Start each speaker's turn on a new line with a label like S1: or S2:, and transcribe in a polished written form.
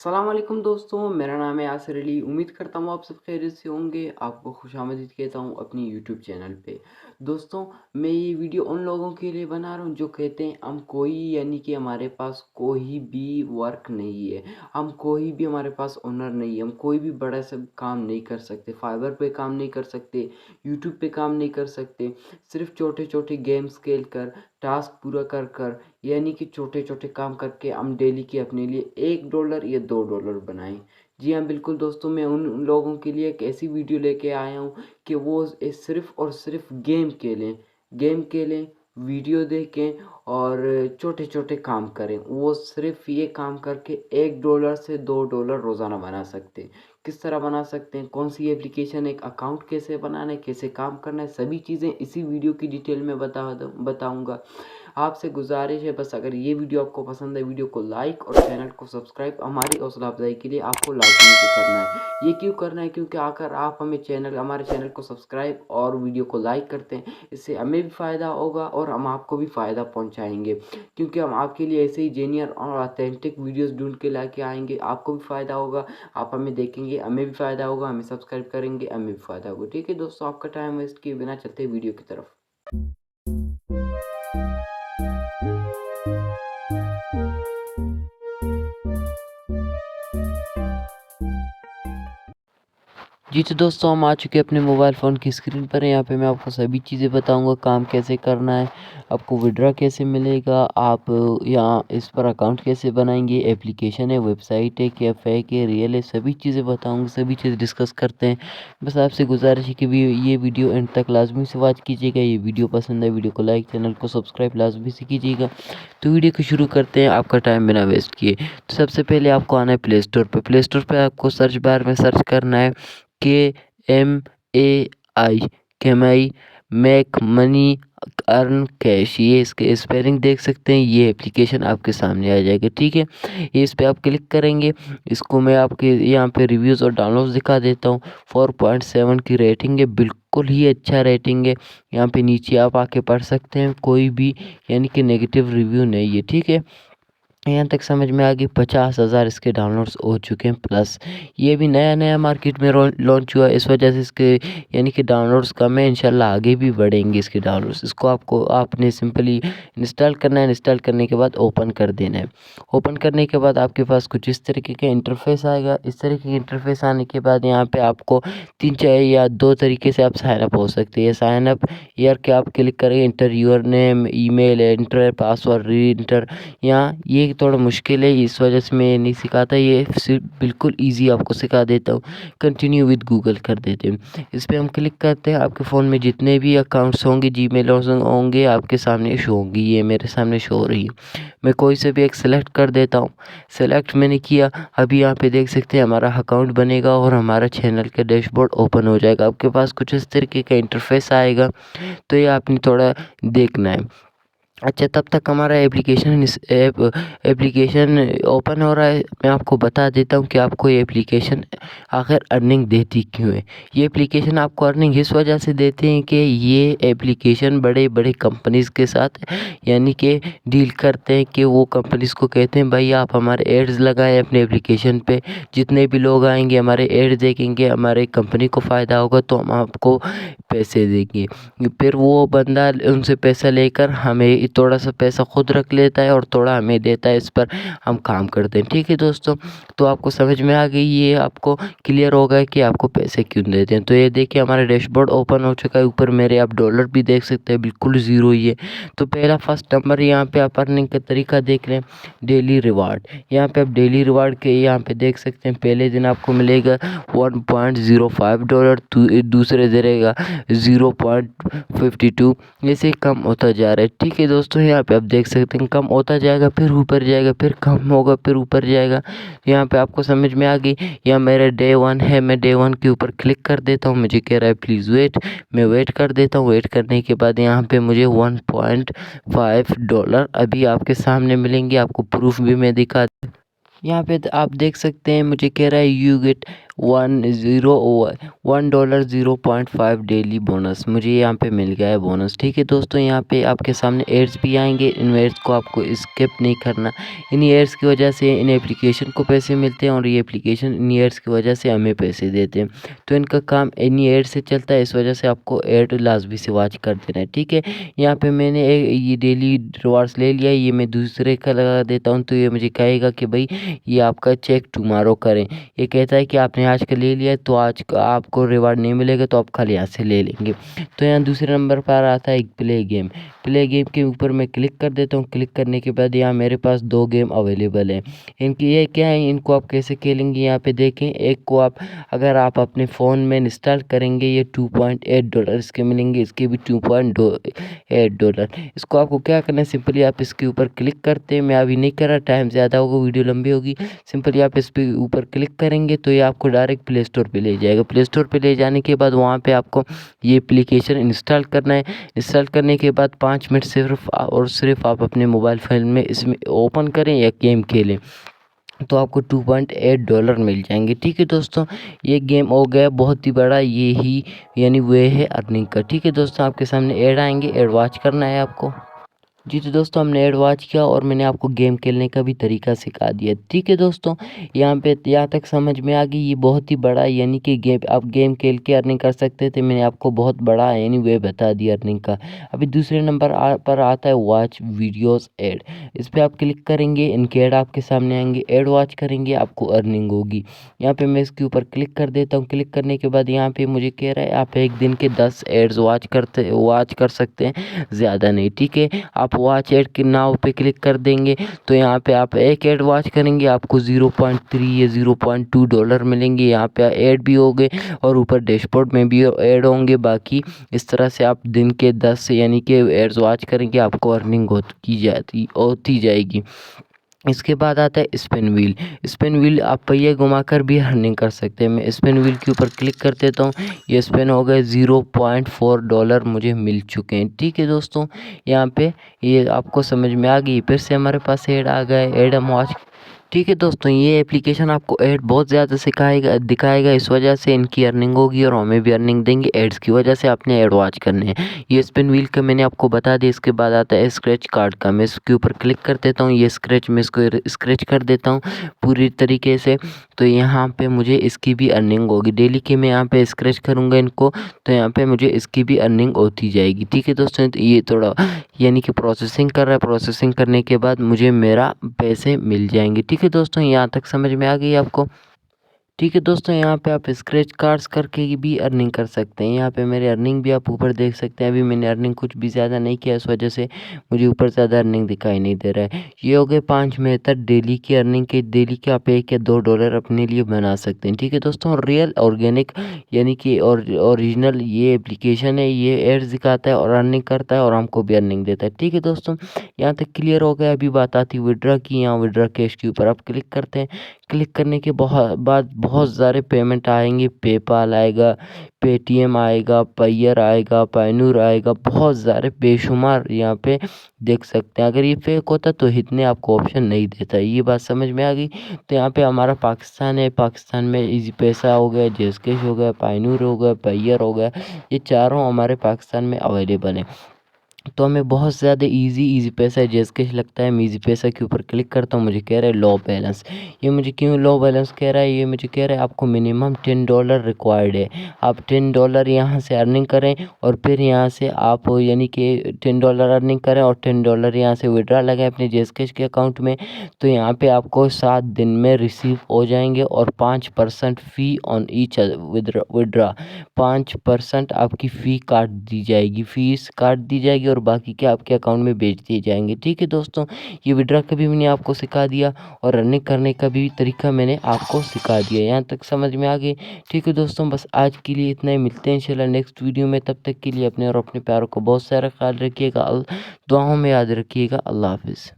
S1: अस्सलाम वालेकुम दोस्तों, मेरा नाम है यासिर अली। उम्मीद करता हूँ आप सब खैरियत से होंगे। आपको खुशामदीद कहता हूँ अपनी यूट्यूब चैनल पे। दोस्तों, मैं ये वीडियो उन लोगों के लिए बना रहा हूँ जो कहते हैं हम कोई यानी कि हमारे पास कोई भी वर्क नहीं है, हमारे पास ओनर नहीं है, हम कोई भी बड़ा सा काम नहीं कर सकते, फाइवर पे काम नहीं कर सकते, यूट्यूब पे काम नहीं कर सकते। सिर्फ छोटे छोटे गेम्स खेल कर, टास्क पूरा कर कर, यानी कि छोटे छोटे काम करके हम डेली के अपने लिए $1 या $2 बनाएं। जी हाँ, बिल्कुल दोस्तों, मैं उन लोगों के लिए एक ऐसी वीडियो लेके आया हूँ कि वो सिर्फ और सिर्फ गेम खेलें, वीडियो देखें और छोटे छोटे काम करें। वो सिर्फ ये काम करके $1 से $2 रोज़ाना बना सकते हैं। किस तरह बना सकते हैं, कौन सी एप्लीकेशन, एक अकाउंट कैसे बनाना है, कैसे काम करना है, सभी चीज़ें इसी वीडियो की डिटेल में बताऊंगा। आपसे गुजारिश है, बस अगर ये वीडियो आपको पसंद है, वीडियो को लाइक और चैनल को सब्सक्राइब हमारी हौसला अफजाई के लिए आपको लाजमी से करना है। ये क्यों करना है, क्योंकि अगर आप हमारे चैनल को सब्सक्राइब और वीडियो को लाइक करते हैं, इससे हमें भी फ़ायदा होगा और हम आपको भी फ़ायदा पहुंचाएंगे, क्योंकि हम आपके लिए ऐसे ही जेन्युइन और ऑथेंटिक वीडियोस ढूंढ के ला के आएंगे। आपको भी फ़ायदा होगा, आप हमें देखेंगे, हमें भी फ़ायदा होगा, हमें सब्सक्राइब करेंगे, हमें भी फ़ायदा होगा। ठीक है दोस्तों, आपका टाइम वेस्ट किए बिना चलते हैं वीडियो की तरफ। जी तो दोस्तों, हम आ चुके हैं अपने मोबाइल फ़ोन की स्क्रीन पर। यहाँ पे मैं आपको सभी चीज़ें बताऊंगा, काम कैसे करना है, आपको विड्रॉ कैसे मिलेगा, आप यहाँ इस पर अकाउंट कैसे बनाएंगे, एप्लीकेशन है, वेबसाइट है, क्या फेक है, रियल है, सभी चीज़ें बताऊंगा, सभी चीज़ डिस्कस करते हैं। बस आपसे गुजारिश है कि ये वीडियो एंड तक लाजमी से वॉच कीजिएगा। ये वीडियो पसंद है, वीडियो को लाइक, चैनल को सब्सक्राइब लाजमी से कीजिएगा। तो वीडियो को शुरू करते हैं आपका टाइम बिना वेस्ट किए। तो सबसे पहले आपको आना है प्ले स्टोर पर आपको सर्च बार में सर्च करना है KMAI, केमाई, मेक मनी, अर्न कैश। ये इसके स्पेलिंग देख सकते हैं। ये एप्लीकेशन आपके सामने आ जाएगा, ठीक है। ये इस पर आप क्लिक करेंगे। इसको मैं आपके यहाँ पे रिव्यूज़ और डाउनलोड्स दिखा देता हूँ। 4.7 की रेटिंग है, बिल्कुल ही अच्छा रेटिंग है। यहाँ पे नीचे आप आके पढ़ सकते हैं, कोई भी यानी कि नेगेटिव रिव्यू नहीं है, ठीक है। यहाँ तक समझ में आ गई। 50,000 इसके डाउनलोड्स हो चुके हैं प्लस। ये भी नया नया मार्केट में लॉन्च हुआ है, इस वजह से इसके यानी कि डाउनलोड्स कम है। इंशाल्लाह आगे भी बढ़ेंगे इसके डाउनलोड्स। इसको आपने सिंपली इंस्टॉल करना है। इंस्टॉल करने के बाद ओपन कर देना है। ओपन करने के बाद आपके पास कुछ इस तरीके का इंटरफेस आएगा। इस तरीके के इंटरफेस आने के बाद यहाँ पे आपको 2 तरीके से आप साइन अप हो सकते हैं। साइन अप ईयर के आप क्लिक करेंगे, enter your name, email, enter password, reenter. यहाँ ये थोड़ा मुश्किल है, इस वजह से मैं नहीं सिखाता। ये सिर्फ बिल्कुल इजी आपको सिखा देता हूँ। कंटिन्यू विद गूगल कर देते हैं। इस पर हम क्लिक करते हैं। आपके फ़ोन में जितने भी अकाउंट्स होंगे, जीमेल होंगे, आपके सामने शो होंगी। ये मेरे सामने शो हो रही है। मैं कोई से भी एक सेलेक्ट कर देता हूँ। सेलेक्ट मैंने किया। अभी यहाँ पे देख सकते हैं हमारा अकाउंट बनेगा और हमारा चैनल का डैशबोर्ड ओपन हो जाएगा। आपके पास कुछ इस तरीके का इंटरफेस आएगा, तो ये आपने थोड़ा देखना है। अच्छा, तब तक हमारा एप्लीकेशन ओपन हो रहा है। मैं आपको बता देता हूँ कि आपको ये एप्लीकेशन आखिर अर्निंग देती क्यों है। ये एप्लीकेशन आपको अर्निंग इस वजह से देते हैं कि ये एप्लीकेशन बड़े बड़े कंपनीज़ के साथ यानी कि डील करते हैं, कि वो कंपनीज़ को कहते हैं भाई आप हमारे एड्स लगाएं अपने एप्लीकेशन पे। जितने भी लोग आएंगे हमारे एड देखेंगे, हमारे कंपनी को फ़ायदा होगा, तो हम आपको पैसे देंगे। फिर वो बंदा उनसे पैसा लेकर हमें थोड़ा सा पैसा खुद रख लेता है और थोड़ा हमें देता है। इस पर हम काम करते हैं, ठीक है दोस्तों। तो आपको समझ में आ गई, ये आपको क्लियर होगा कि आपको पैसे क्यों देते हैं। तो ये देखिए हमारा डैशबोर्ड ओपन हो चुका है। ऊपर मेरे आप डॉलर भी देख सकते हैं, बिल्कुल ज़ीरो ही है। तो पहला फर्स्ट नंबर यहाँ पे आप अर्निंग का तरीका देख लें, डेली रिवार्ड। यहाँ पे आप डेली रिवार्ड के यहाँ पे देख सकते हैं, पहले दिन आपको मिलेगा $1.05, दूसरे देगा 0.52। ऐसे कम होता जा रहा है, ठीक है दोस्तों। यहाँ पे आप देख सकते हैं कम होता जाएगा, फिर ऊपर जाएगा, फिर कम होगा, फिर ऊपर जाएगा। यहाँ पे आपको समझ में आ गई। यहाँ मेरा डे 1 है, मैं डे 1 के ऊपर क्लिक कर देता हूँ। मुझे कह रहा है प्लीज़ वेट, मैं वेट कर देता हूँ। वेट करने के बाद यहाँ पे मुझे $1.5 अभी आपके सामने मिलेंगे। आपको प्रूफ भी मैं दिखा। यहाँ पे आप देख सकते हैं मुझे कह रहा है यू गेट $1.05 डेली बोनस मुझे यहाँ पे मिल गया है बोनस। ठीक है दोस्तों, यहाँ पे आपके सामने एड्स भी आएंगे। इन एड्स को आपको स्किप नहीं करना। इन एड्स की वजह से इन एप्लीकेशन को पैसे मिलते हैं और ये एप्लीकेशन इन एड्स की वजह से हमें पैसे देते हैं। तो इनका काम इन एड से चलता है, इस वजह से आपको एड लाजमी से वॉच कर देना है। ठीक है, यहाँ पे मैंने ये डेली रिवार्ड्स ले लिया है। ये मैं दूसरे का लगा देता हूँ तो ये मुझे कहेगा कि भाई ये आपका चेक टुमारो करें। ये कहता है कि आपने आज का ले लिया तो आज का आपको रिवार्ड नहीं मिलेगा, तो आप कल यहाँ से ले लेंगे। तो यहाँ दूसरे नंबर पर आता है एक प्ले गेम। प्ले गेम के ऊपर मैं क्लिक कर देता हूँ। क्लिक करने के बाद यहाँ मेरे पास 2 गेम अवेलेबल हैं। इनकी ये क्या है, इनको आप कैसे खेलेंगे यहाँ पे देखें। एक को आप अगर आप अपने फ़ोन में इंस्टॉल करेंगे ये $2.8 इसके मिलेंगे, इसके भी $2.8। इसको आपको क्या करना है, सिंपली आप इसके ऊपर क्लिक करते हैं। मैं अभी नहीं कर रहा, टाइम ज़्यादा होगा, वीडियो लंबी होगी। सिंपली आप इस पे ऊपर क्लिक करेंगे तो ये आपको डायरेक्ट प्ले स्टोर पे ले जाएगा। प्ले स्टोर पे ले जाने के बाद वहाँ पे आपको ये एप्लीकेशन इंस्टॉल करना है। इंस्टॉल करने के बाद 5 मिनट सिर्फ और सिर्फ आप अपने मोबाइल फ़ोन में इसमें ओपन करें या गेम खेलें तो आपको $2.8 मिल जाएंगे। ठीक है दोस्तों, ये गेम हो गया बहुत ही बड़ा, ये ही यानी वे है अर्निंग का। ठीक है दोस्तों, आपके सामने ऐड आएंगे, ऐड वॉच करना है आपको। जी तो दोस्तों, हमने ऐड वॉच किया और मैंने आपको गेम खेलने का भी तरीका सिखा दिया। ठीक है दोस्तों, यहाँ तक समझ में आ गई। ये बहुत ही बड़ा यानी कि गेम, आप गेम खेल के अर्निंग कर सकते थे। मैंने आपको बहुत बड़ा यानी वे बता दिया अर्निंग का। अभी दूसरे नंबर पर आता है वॉच वीडियोस ऐड। इस पर आप क्लिक करेंगे, इनके ऐड आपके सामने आएंगे। ऐड वॉच करेंगे, आपको अर्निंग होगी। यहाँ पे मैं इसके ऊपर क्लिक कर देता हूँ। क्लिक करने के बाद यहाँ पे मुझे कह रहा है आप एक दिन के 10 एड्स वॉच कर सकते हैं, ज़्यादा नहीं। ठीक है, आप वॉच ऐड के नाव पे क्लिक कर देंगे तो यहाँ पे आप एक ऐड वॉच करेंगे, आपको 0.3 या $0.2 मिलेंगे। यहाँ पे ऐड भी हो गए और ऊपर डैशबोर्ड में भी ऐड होंगे। बाकी इस तरह से आप दिन के 10 यानी कि एड्स वॉच करेंगे, आपको अर्निंग होती जाएगी। इसके बाद आता है स्पिन व्हील। स्पिन व्हील आप पहिए घुमाकर भी अर्निंग कर सकते हैं। मैं स्पिन व्हील के ऊपर क्लिक कर देता हूँ। ये स्पिन हो गए, $0.4 मुझे मिल चुके हैं। ठीक है दोस्तों, यहाँ पे ये आपको समझ में आ गई। फिर से हमारे पास ऐड आ गए, ऐड हम वॉच। ठीक है दोस्तों, ये एप्लीकेशन आपको ऐड बहुत ज़्यादा दिखाएगा, इस वजह से इनकी अर्निंग होगी और हमें भी अर्निंग देंगे। एड्स की वजह से आपने ऐड वॉच करने हैं। ये स्पिन व्हील का मैंने आपको बता दिया। इसके बाद आता है स्क्रैच कार्ड का। मैं इसके ऊपर क्लिक कर देता हूँ। ये मैं इसको स्क्रैच कर देता हूँ पूरी तरीके से। तो यहाँ पे मुझे इसकी भी अर्निंग होगी। डेली की मैं यहाँ पे स्क्रैच करूँगा इनको तो यहाँ पे मुझे इसकी भी अर्निंग होती जाएगी। ठीक है दोस्तों, तो ये थोड़ा यानी कि प्रोसेसिंग कर रहा है। प्रोसेसिंग करने के बाद मुझे मेरा पैसे मिल जाएंगे। ठीक है दोस्तों, यहाँ तक समझ में आ गई आपको। ठीक है दोस्तों, यहाँ पे आप स्क्रैच कार्ड्स करके भी अर्निंग कर सकते हैं। यहाँ पे मेरे अर्निंग भी आप ऊपर देख सकते हैं। अभी मैंने अर्निंग कुछ भी ज़्यादा नहीं किया, इस वजह से मुझे ऊपर ज़्यादा अर्निंग दिखाई नहीं दे रहा है। ये हो गए 5 मेथड डेली की अर्निंग के। डेली के आप $1 या $2 अपने लिए बना सकते हैं। ठीक है दोस्तों, रियल ऑर्गेनिक यानी कि ओरिजिनल ये एप्लीकेशन है। ये एड्स दिखाता है और अर्निंग करता है और हमको भी अर्निंग देता है। ठीक है दोस्तों, यहाँ तक क्लियर हो गया। अभी बात आती है विड्रा की। यहाँ विड्रा कैश के ऊपर आप क्लिक करते हैं। क्लिक करने के बाद बहुत सारे पेमेंट आएंगे। पेपाल आएगा, पेटीएम आएगा, पायर आएगा, पाइनूर आएगा, बहुत सारे बेशुमार यहाँ पे देख सकते हैं। अगर ये फेक होता तो इतने आपको ऑप्शन नहीं देता। ये बात समझ में आ गई। तो यहाँ पे हमारा पाकिस्तान है। पाकिस्तान में इजी पैसा हो गया, जेसकैश हो गया, पाइनूर हो गया, पायर हो गया, ये चारों हमारे पाकिस्तान में अवेलेबल है। तो हमें बहुत ज़्यादा इजी पैसा है। जेसकैश लगता है। मैं इजी पैसा के ऊपर क्लिक करता हूँ। मुझे कह रहा है लो बैलेंस। ये मुझे क्यों लो बैलेंस कह रहा है, ये मुझे कह रहा है आपको मिनिमम $10 रिक्वायर्ड है। आप $10 यहाँ से अर्निंग करें और फिर यहाँ से आप यानी कि $10 अर्निंग करें और $10 यहाँ से विड्रा लगाएं अपने जेसकैश के अकाउंट में। तो यहाँ पे आपको 7 दिन में रिसीव हो जाएंगे और 5% फ़ी ऑन ईच विड्रा। 5% आपकी फ़ी काट दी जाएगी, फीस काट दी जाएगी और बाकी के आपके अकाउंट में भेज दिए जाएंगे। ठीक है दोस्तों, ये विड्रा का भी मैंने आपको सिखा दिया और रनिंग करने का भी तरीका मैंने आपको सिखा दिया। यहाँ तक समझ में आ गई। ठीक है दोस्तों, बस आज के लिए इतना ही। मिलते हैं इंशाल्लाह नेक्स्ट वीडियो में। तब तक के लिए अपने और अपने प्यारों को बहुत सारा ख्याल रखिएगा। दुआओं में याद रखिएगा। अल्लाह हाफिज़।